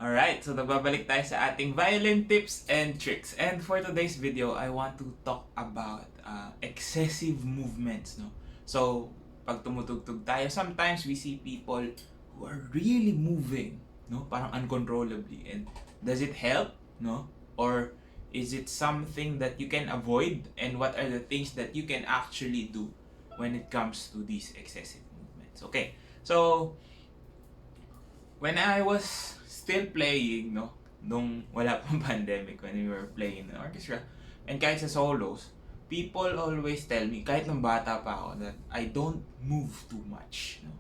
Alright, so nagbabalik tayo sa ating violin tips and tricks. And for today's video, I want to talk about excessive movements, no? So, pag tumutugtog tayo, sometimes we see people who are really moving, no? Parang uncontrollably. And does it help, no? Or is it something that you can avoid? And what are the things that you can actually do when it comes to these excessive movements? Okay, so when I was still playing, no, nung wala pang pandemic, when we were playing in orchestra, and kahit sa solos, people always tell me, kahit nung bata pa ako, that I don't move too much, no?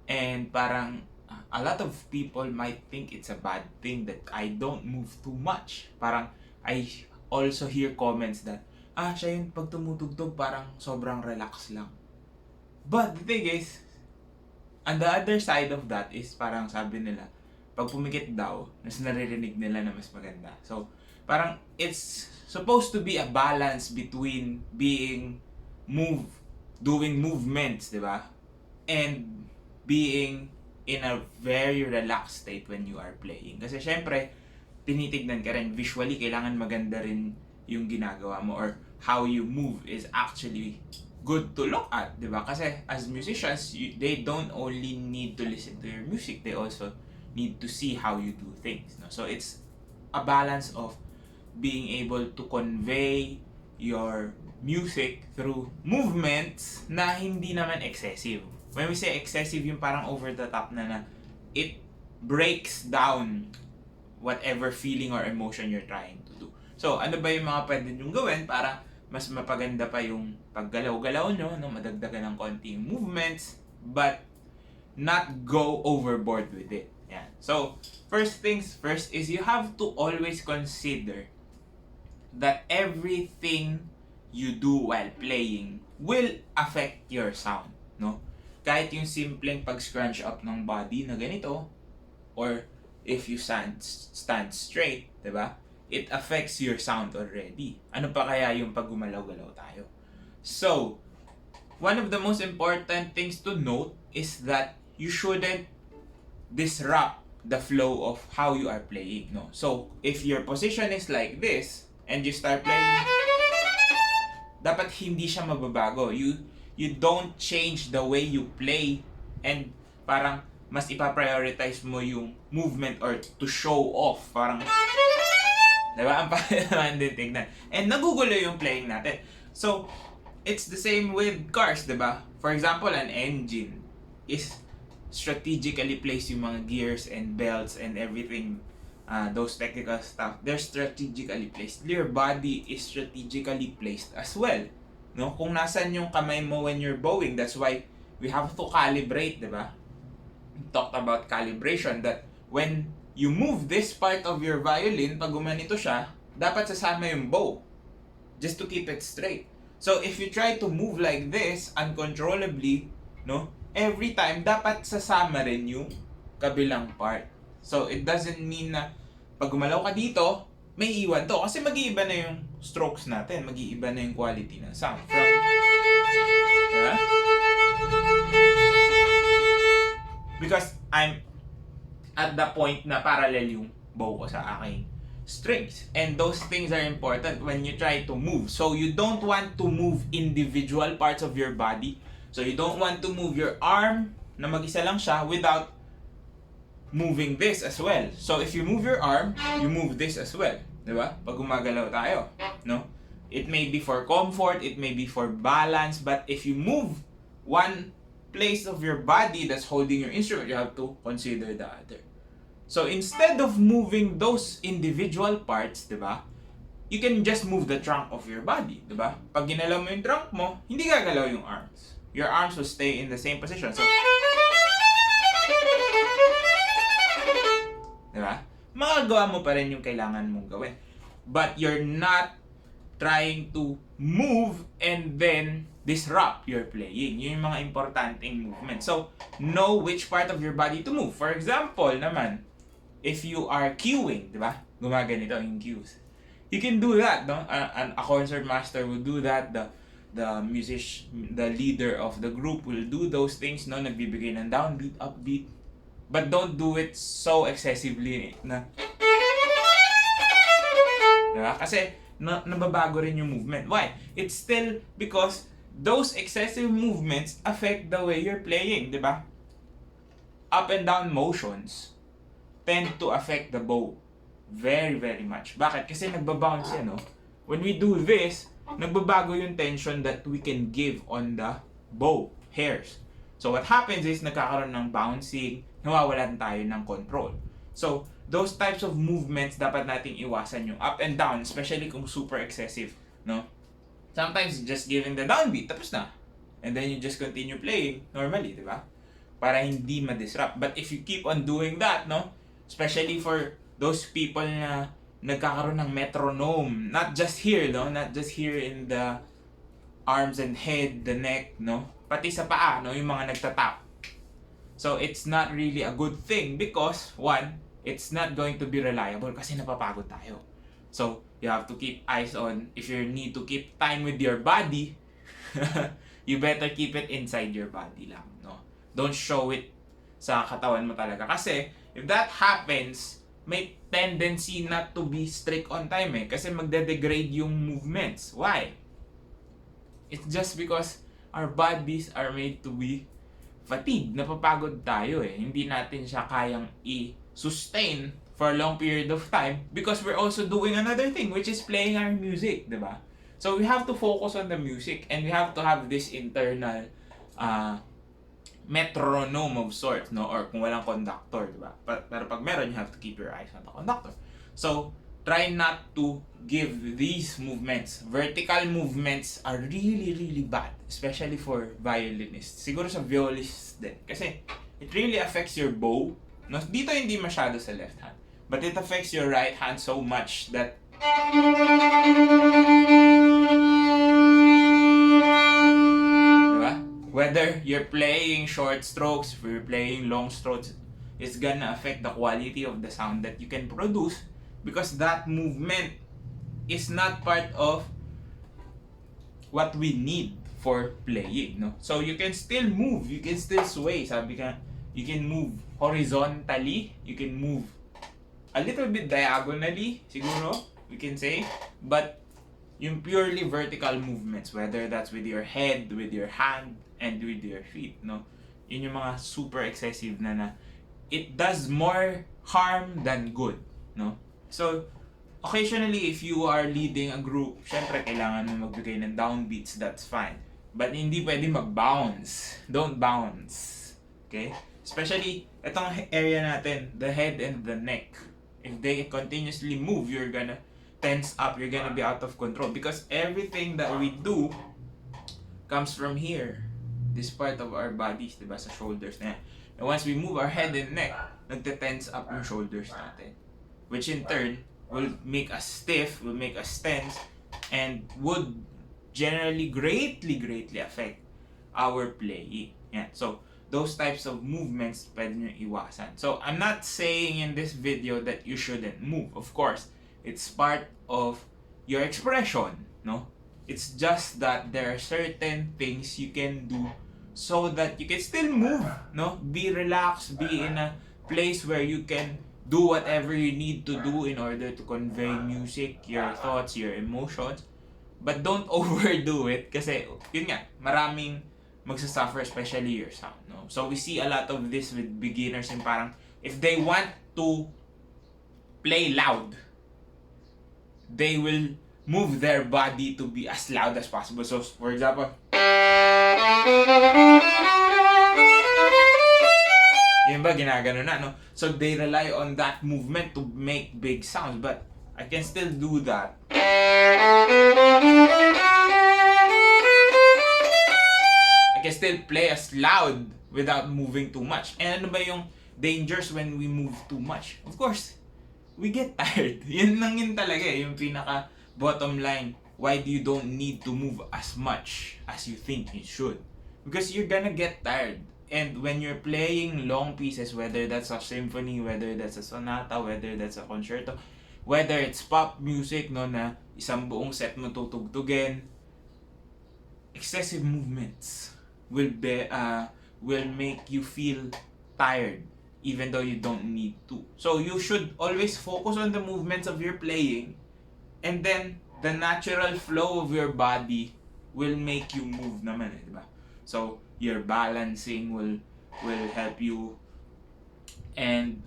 And parang, a lot of people might think it's a bad thing that I don't move too much. Parang, I also hear comments that, siya yung pag tumutugtog, parang sobrang relax lang. But the thing is, on the other side of that is parang sabi nila, pag pumikit daw, mas naririnig nila na mas maganda. So, parang it's supposed to be a balance between doing movements, di ba? And being in a very relaxed state when you are playing. Kasi syempre, tinitignan ka rin, visually, kailangan maganda rin yung ginagawa mo or how you move is actually good to look at, di ba? Kasi as musicians, they don't only need to listen to your music, they also need to see how you do things, no? So it's a balance of being able to convey your music through movements na hindi naman excessive. When we say excessive, yung parang over the top na it breaks down whatever feeling or emotion you're trying to do. So ano ba yung mga pwede nyong gawin para mas mapaganda pa yung paggalaw-galaw nyo, no? Madagdagan ng konting movements, but not go overboard with it. Yeah. So, first things first is you have to always consider that everything you do while playing will affect your sound, no? Kahit yung simpleng pag-scrunch up ng body na ganito, or if you stand straight, diba? It affects your sound already. Ano pa kaya yung pag gumalaw-galaw tayo? So, one of the most important things to note is that you shouldn't disrupt the flow of how you are playing, no? So, if your position is like this and you start playing, dapat hindi siya mababago. You don't change the way you play and parang mas ipa-prioritize mo yung movement or to show off. Parang, diba? Ang pangit naman din tignan. And nagugulo yung playing natin. So, it's the same with cars, diba? For example, an engine is strategically placed yung mga gears and belts and everything, those technical stuff, they're strategically placed. Your body is strategically placed as well, no? Kung nasan yung kamay mo when you're bowing, that's why we have to calibrate, diba? We talked about calibration, that when you move this part of your violin, pag gumanito siya, dapat sasama yung bow, just to keep it straight. So if you try to move like this uncontrollably, no, every time dapat sasama rin yung kabilang part. So it doesn't mean na pag gumalaw ka dito, may iwan to. Kasi mag-iiba na yung strokes natin, mag-iiba na yung quality ng sound. From, diba? Because I'm at the point na parallel yung bow ko sa aking strings. And those things are important when you try to move. So you don't want to move individual parts of your body. So you don't want to move your arm na mag-isa lang siya without moving this as well. So if you move your arm, you move this as well. Diba? Pag gumagalaw tayo, no? It may be for comfort, it may be for balance, but if you move one place of your body that's holding your instrument, you have to consider the other. So instead of moving those individual parts, diba? You can just move the trunk of your body, diba? Pag ginalaw mo yung trunk mo, hindi gagalaw yung arms. Your arms will stay in the same position. So, diba? Magagawa mo pa rin yung kailangan mong gawin. But you're not trying to move and then disrupt your playing. Yun yung mga importanteng movement. So, know which part of your body to move. For example naman, if you are cueing, diba? Gumaganito yung cues. You can do that, no? A concert master will do that. The leader of the group will do those things, no? Nagbibigay ng downbeat, upbeat, But don't do it so excessively na, diba? Kasi nababago rin yung movement. Why? It's still because those excessive movements affect the way you're playing, diba? Up and down motions tend to affect the bow very, very much. Bakit? Kasi nagbabounce yan, no? When we do this, nagbabago yung tension that we can give on the bow hairs. So what happens is nagkakaroon ng bouncing, nawawalan tayo ng control. So those types of movements dapat nating iwasan, yung up and down, especially kung super excessive, no? Sometimes just giving the downbeat, tapos na. And then you just continue playing normally, di ba? Para hindi ma-disrupt. But if you keep on doing that, no? Especially for those people na nagkakaroon ng metronome, not just here, no? Not just here in the arms and head, the neck, no? Pati sa paa, no? Yung mga nagtatap. So it's not really a good thing because, one, it's not going to be reliable kasi napapagod tayo. So you have to keep eyes on, if you need to keep time with your body, you better keep it inside your body lang, no? Don't show it sa katawan mo talaga. Kasi if that happens, may tendency not to be strict on time kasi magde-degrade yung movements. Why? It's just because our bodies are made to be fatigued. Napapagod tayo Hindi natin siya kayang i-sustain for a long period of time because we're also doing another thing, which is playing our music, diba? So we have to focus on the music and we have to have this internal metronome of sorts, no? Or kung walang conductor, diba? Pero pag meron, you have to keep your eyes on the conductor. So try not to give these movements. Vertical movements are really, really bad, especially for violinists. Siguro sa violists din. Kasi it really affects your bow. No? Dito hindi masyado sa left hand. But it affects your right hand so much that diba? Whether you're playing short strokes, if you're playing long strokes, it's gonna affect the quality of the sound that you can produce. Because that movement is not part of what we need for playing, no? So you can still move, you can still sway. Sabi ka, you can move horizontally, you can move a little bit diagonally, siguro, we can say. But yung purely vertical movements, whether that's with your head, with your hand, and with your feet, no? Yun yung mga super excessive na it does more harm than good, no? So, occasionally, if you are leading a group, syempre kailangan mo magbigay ng downbeats, that's fine. But hindi pwede mag-bounce. Don't bounce. Okay? Especially, itong area natin, the head and the neck. If they continuously move, you're gonna tense up, you're gonna be out of control. Because everything that we do comes from here. This part of our bodies, diba? Sa shoulders na yan. And once we move our head and neck, nagte-tense up yung shoulders natin. Which in turn will make us stiff, will make us tense, and would generally greatly affect our playing. Yeah. So those types of movements pwede nyo iwasan. So I'm not saying in this video that you shouldn't move. Of course, it's part of your expression, no? It's just that there are certain things you can do so that you can still move, no? Be relaxed, be in a place where you can do whatever you need to do in order to convey music, your thoughts, your emotions. But don't overdo it kasi, yun nga, maraming magsasuffer, especially your sound, no? So we see a lot of this with beginners and parang, if they want to play loud, they will move their body to be as loud as possible. So, for example, yun ba, ginagano na, no? So, they rely on that movement to make big sounds. But, I can still do that. I can still play as loud without moving too much. And ano ba yung dangers when we move too much? Of course, we get tired. Yun lang yun talaga yung pinaka bottom line. Why do you don't need to move as much as you think you should? Because you're gonna get tired. And when you're playing long pieces, whether that's a symphony, whether that's a sonata, whether that's a concerto, whether it's pop music, no, na isang buong set mo tutugtugin, excessive movements will make you feel tired. even though you don't need to. So you should always focus on the movements of your playing, and then the natural flow of your body will make you move naman, di ba? So your balancing will help you, and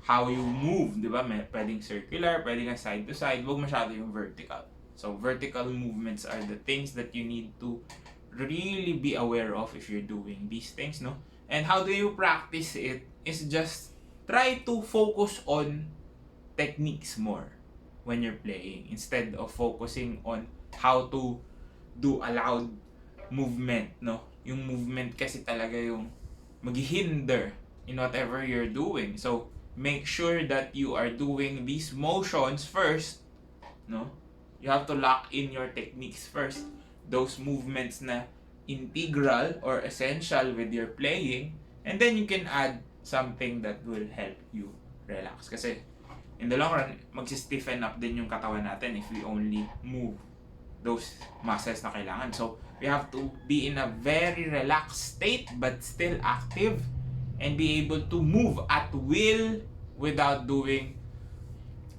how you move, di ba? Pwedeng circular, pwedeng side to side, wag masyado yung vertical. So vertical movements are the things that you need to really be aware of if you're doing these things, no? And how do you practice it is just try to focus on techniques more when you're playing instead of focusing on how to do a loud movement, no? Yung movement kasi talaga yung maghihinder in whatever you're doing. So make sure that you are doing these motions first, no? You have to lock in your techniques first. Those movements na integral or essential with your playing, and then you can add something that will help you relax. Kasi in the long run, magsi-stiffen up din yung katawan natin if we only move those muscles na kailangan. So we have to be in a very relaxed state but still active, and be able to move at will without doing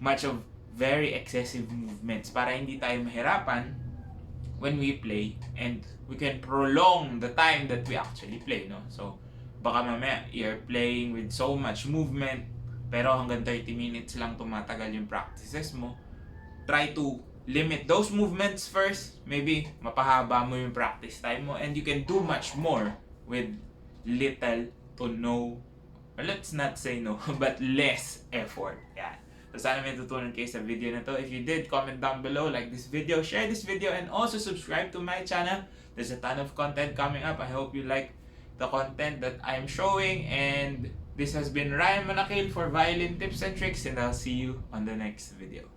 much of very excessive movements para hindi tayo mahirapan when we play, and we can prolong the time that we actually play, no? So baka mamaya you're playing with so much movement pero hanggang 30 minutes lang tumatagal yung practices mo. Try to limit those movements first. Maybe mapahaba mo yung practice time mo, and you can do much more with little to no, or let's not say no, but less effort. Yan. So sana may tutunan kayo sa video na to. If you did, comment down below, like this video, share this video, and also subscribe to my channel. There's a ton of content coming up. I hope you like the content that I'm showing, and this has been Ryan Monakil for Violin Tips and Tricks, and I'll see you on the next video.